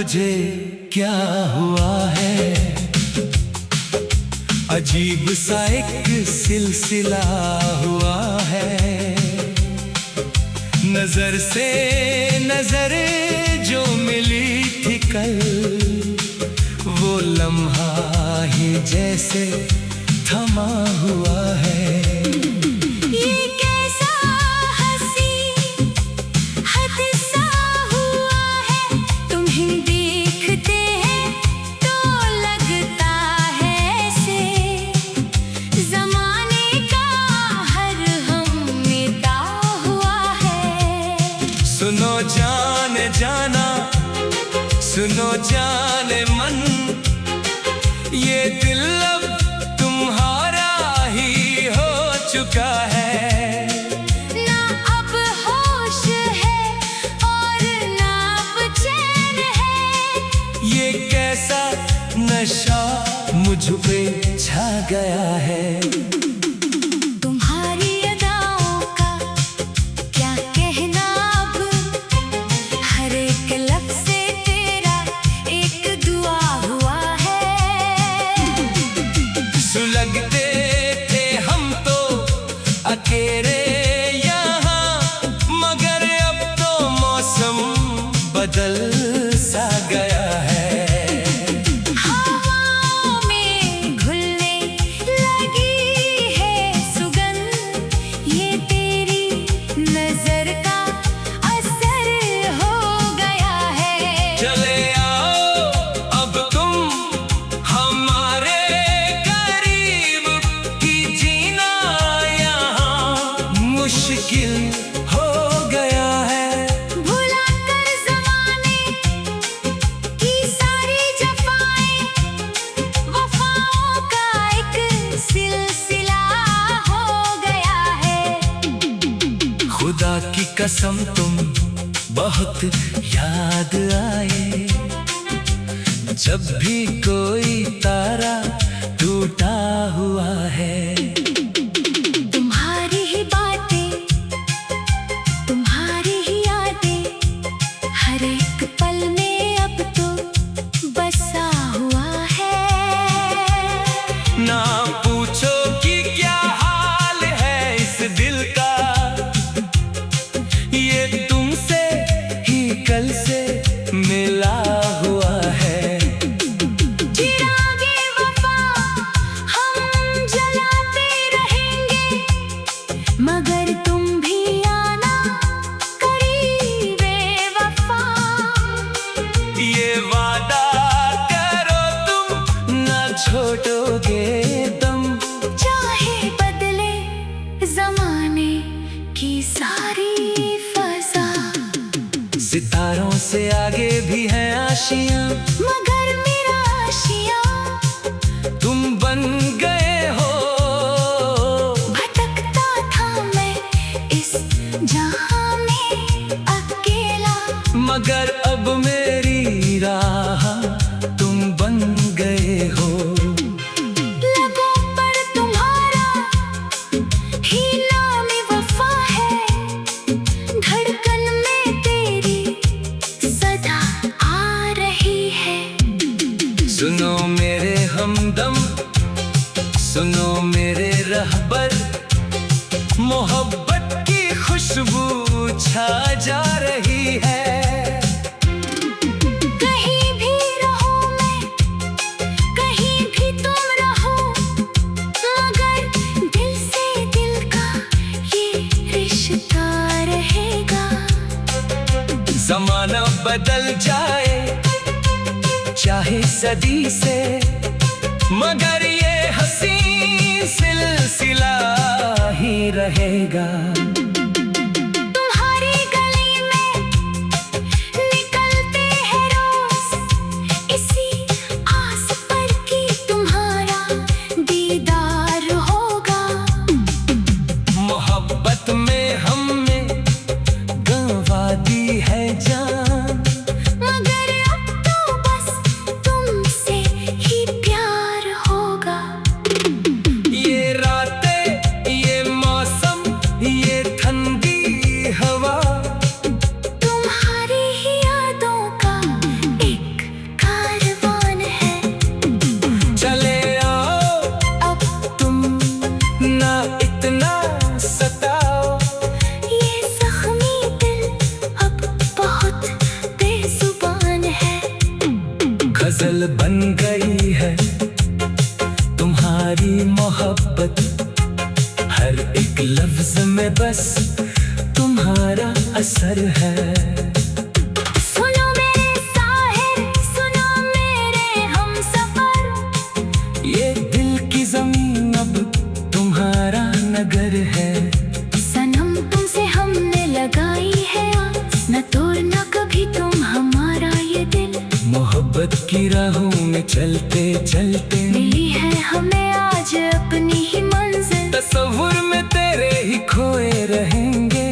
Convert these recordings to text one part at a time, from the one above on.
मुझे क्या हुआ है, अजीब सा एक सिलसिला हुआ है। नजर से नजर जो मिली थी कल, वो लम्हा ही जैसे थमा हुआ है। सुनो जाने जाना, सुनो जाने मन, ये दिल अब तुम्हारा ही हो चुका है। ना अब होश है और ना अब चैन है, ये कैसा नशा मुझ पे छा गया है। लगते थे हम तो अकेले यहाँ, मगर अब तो मौसम बदल सा गया है। हवाओं में घुलने लगी है सुगंध, ये तेरी नजर का असर हो गया है। चले आओ अब तुम हमारे मुश्किल हो गया है। भुला कर ज़माने की सारी जफ़ाएं, वफ़ाओं का एक सिलसिला हो गया है। खुदा की कसम तुम बहुत याद आए, जब भी कोई तारा टूटा हुआ है। ना पूछो कि क्या हाल है इस दिल का, ये तुमसे ही कल से मिला हुआ है। चिरागे वफा हम जलाते रहेंगे, मगर तुम भी आना करीबे वफा। ये वादा करो तुम ना छोड़ोगे दम, चाहे बदले ज़माने की सारी फ़ज़ा। सितारों से आगे भी हैं आशियाँ, मगर मेरा आशियाँ तुम बन गए हो। भटकता था मैं इस जहां में अकेला, मगर अब मेरी राह तुम बन गए हो। लबों पर तुम्हारा ही नाम वफा है, धड़कन में तेरी सदा आ रही है। सुनो मेरे हमदम, सुनो मेरे रहबर, मोहब्बत की खुशबू छा जा रही है। कहीं भी रहूं मैं, कहीं भी तुम रहो, मगर दिल से दिल का ये रिश्ता रहेगा। ज़माना बदल जाए चाहे सदी से, मगर ये हसीन सिलसिला ही रहेगा। तुम्हारी गली में निकलते हैं रोज, इसी आस पर कि तुम्हारा दीदार होगा। मोहब्बत में हमने गंवा दी है जान, मगर अब तो बस तुमसे ही प्यार होगा। ये रातें, ये मौसम, ये ही मोहब्बत, हर एक लफ्ज में बस तुम्हारा असर है। सुनो मेरे साहिर, सुनो मेरे हमसफर, ये दिल की जमीन अब तुम्हारा नगर है। सनम तुमसे हमने लगाई है आस, न तोड़ना कभी तुम हमारा ये दिल। मोहब्बत की राहों में चलते चलते मिली है हमें आज अपनी ही मंजिल। तस्वुर में तेरे ही खोए रहेंगे,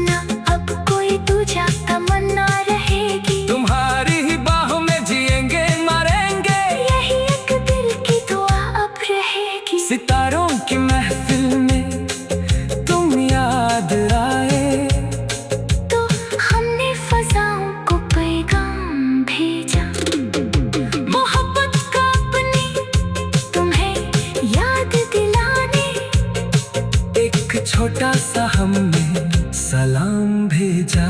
ना अब कोई दूजा तमन्ना रहेगी। तुम्हारी ही बाहों में जिएंगे मरेंगे, यही एक दिल की दुआ अब रहेगी। सितारों की महफिल में तुम याद आए, तो हमने फजाओं को पैगाम भेजा, मोहब्बत का अपनी तुम्हें याद दिलाने। एक छोटा सा हमने सलाम भेजा।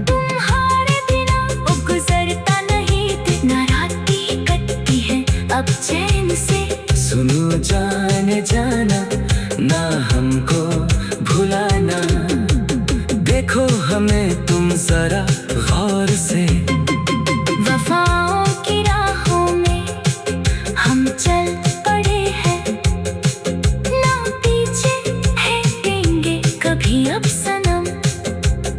तुम्हारे बिना वो गुजरता नहीं दिन, ना रातें कटती हैं अब चैन से। सुनो जाने जाना, ना हमको भुलाना, देखो हमें तुम जरा गौर से। वफाओं की राहों में हम चल पड़े हैं, ना पीछे हटेंगे कभी अब सनम।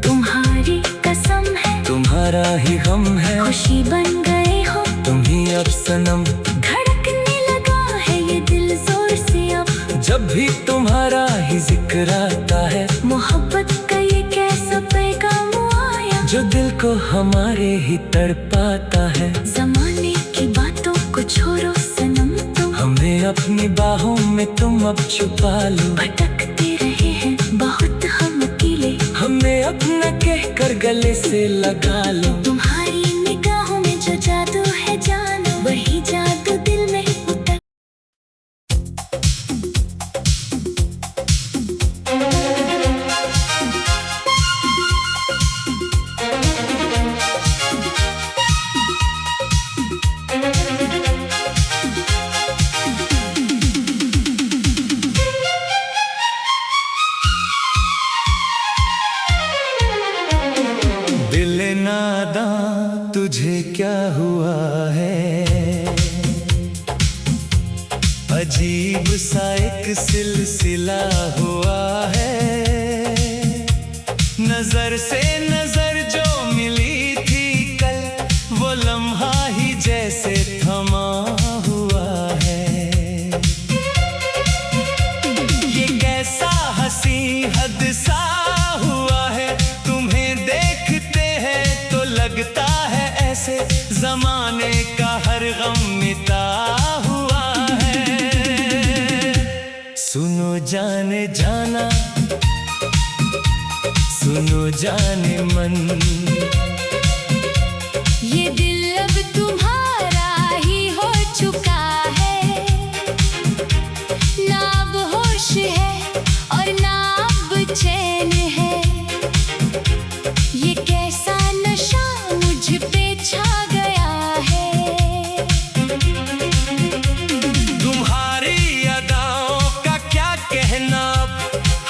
तुम्हारी कसम है, तुम्हारा ही गम है, खुशी बन गए हो तुम ही अब सनम। धड़कने लगा है ये दिल जोर से अब, जब भी तुम्हारा ही जिक्र आता है, मोहब्बत का ये कैसा पैगाम आया, जो दिल को हमारे ही तड़पाता है। जमाने की बातों को छोड़ो सनम तुम, हमें अपनी बाहों में तुम अब छुपा लो। भटकते रहे हैं बहुत हम अकेले, हमें अपना कहकर गले से लगा लो। तुम्हारी निगाहों में जो जादू है जानो, वही जादू दिल में उतर। दिल नादां तुझे क्या हुआ है, अजीब सा एक सिलसिला हुआ है। नजर से नजर जो मिली थी कल, वो लम्हा ही जैसे थमा हुआ है। ये कैसा हंसी हादसा हुआ है, तुम्हें देखते हैं तो लगता है ऐसे जमाने का हर गम मिटा हुआ है। सुनो जाने जाना, सुनो जाने मन, ये दिल अब तुम्हारा ही हो चुका है, ना अब होश है और ना अब चैन है। ये कैसा नशा मुझ पे छा गया है, तुम्हारी अदाओं का क्या कहना,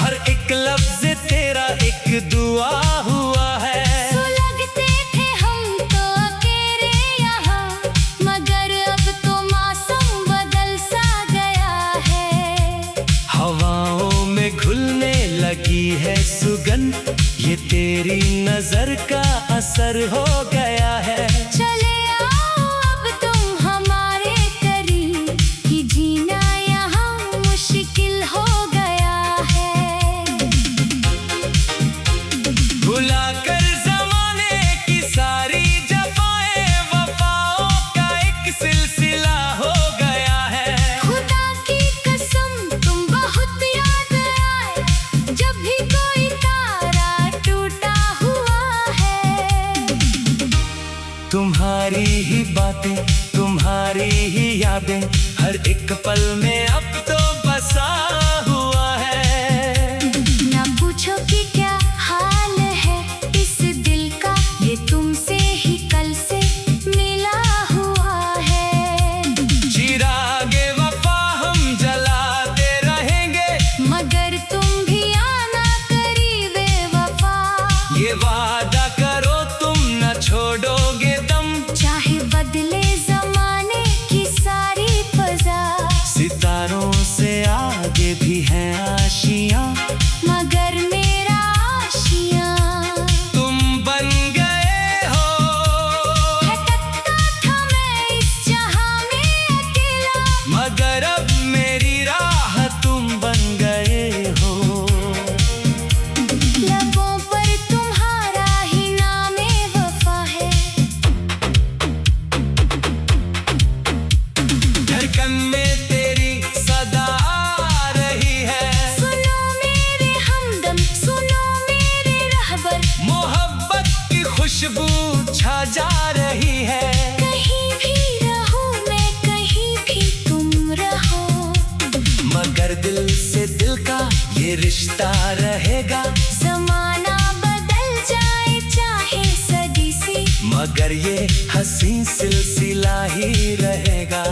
हर एक लफ्ज तेरा एक दुआ हुआ है। तो लगते थे हम तो अकेले यहाँ, मगर अब तो मौसम बदल सा गया है। हवाओं में घुलने लगी है सुगंध, ये तेरी नजर का असर हो गया है। चले आओ अब तुम हमारे करीब, कि जीना यहाँ मुश्किल हो गया है। भुलाकर जमाने की सारी जफाएं, वफाओं का एक सिलसिला हो गया है। खुदा की कसम तुम बहुत याद आए, जब भी कोई तारा टूटा हुआ है। तुम्हारी ही बातें, तुम्हारी ही यादें, हर एक पल में अब तो बसा हुआ है। ना पूछो कि क्या हाल है इस दिल का, ये तुमसे ही कल से मिला हुआ है। चिरागे वफा मगर दिल से दिल का ये रिश्ता रहेगा। जमाना बदल जाए चाहे सदी से, मगर ये हसीन सिलसिला ही रहेगा।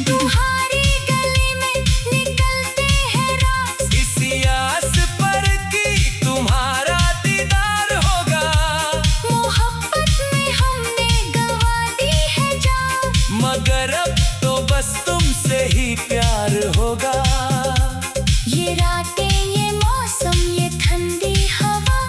तुम्हारी गली में निकलते हैं राज, इसी आस पर कि तुम्हारा दीदार होगा। मोहब्बत में हमने गंवा दी है जान, मगर अब तो बस तुमसे ही प्यार होगा। ये रातें ये मौसम ये ठंडी हवा,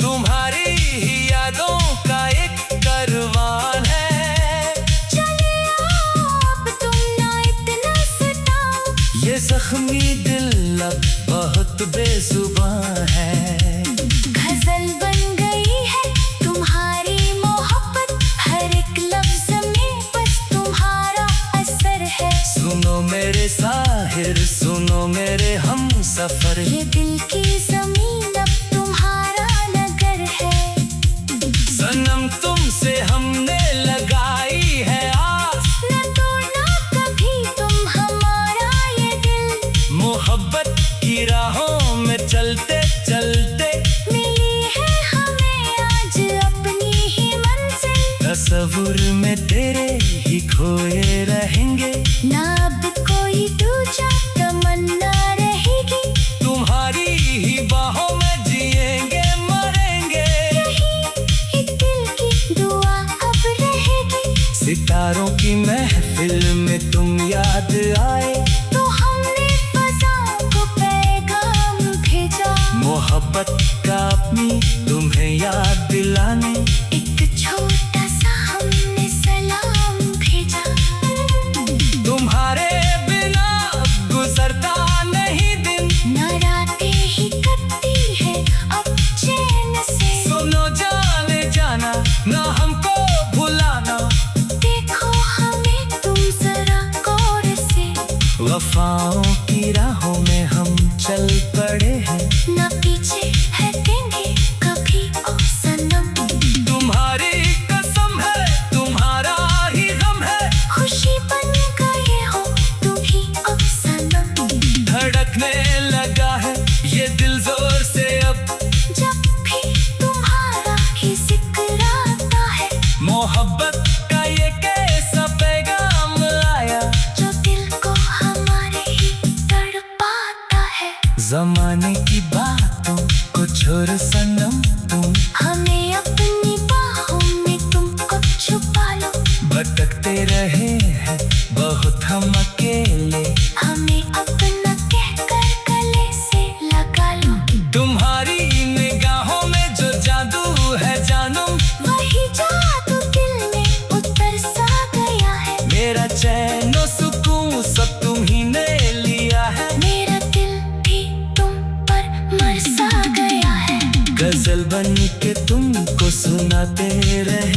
तुम्हारी ही यादों का एक कारवान है। चले आओ अब तुम ना इतना सताओ, ये जख्मी दिल अब बहुत बेजुबान है। गजल बन गई है तुम्हारी मोहब्बत, हर एक लफ्ज में बस तुम्हारा असर है। सुनो मेरे साहिर, सुनो मेरे हम सफर, ये दिल की जमीन अब तुम्हारा नगर है। सनम तुमसे हमने लगाई है आस। न तोड़ना कभी तुम हमारा ये दिल, मोहब्बत की राहों में चलते चलते मिली है हमें आज अपनी ही मंजिल। तसव्वुर में तेरे ही खोए रहेंगे। ना अब कोई दूजा तमन्ना रहेगी, तुम्हारी ही बाहों में जिएंगे मरेंगे। यही एक दिल की दुआ अब रहेगी। सितारों की महफिल में तुम याद आए, तो हमने फजा को पैगाम भेजा, मोहब्बत का अपनी तुम्हें याद दिलाने। एक छोटा सा हमने सलाम भेजा। तुम्हारे बिना गुजरता नहीं दिन, न रातें ही कटती है अब चैन से। सुनो जाने जाना ना हमको भुलाना। देखो हमें तुम जरा गौर से, वफाओं की राहों में हम चल पड़े हैं। न पीछे हटेंगे कभी ओ सनम। तुम्हारी कसम है तुम्हारा ही गम है, खुशी बन गए हो तुम ही ओ सनम। धड़कने लगा है ये दिल जोर से अब। जब भी तुम्हारा ही जिक्र आता है, मोहब्बत का ये कैसा पैगाम आया, जो दिल को हमारे ही तड़पाता है। जमाने की बातों को छोड़ सनम तुम, हमें अपनी बाहों में तुमको छुपा लो। भटकते रहे हैं बहुत हम अकेले, हमें अपना कहकर गले से लगा लो। तुम्हारी निगाहों में जो जादू है जानम, वही जादू दिल में उतर सा गया है। मेरा चैन और सुकून सब तुम ही ने लिया है। मेरा दिल भी तुम पर मर सा गया है। गजल बन के तुमको सुनाते रहे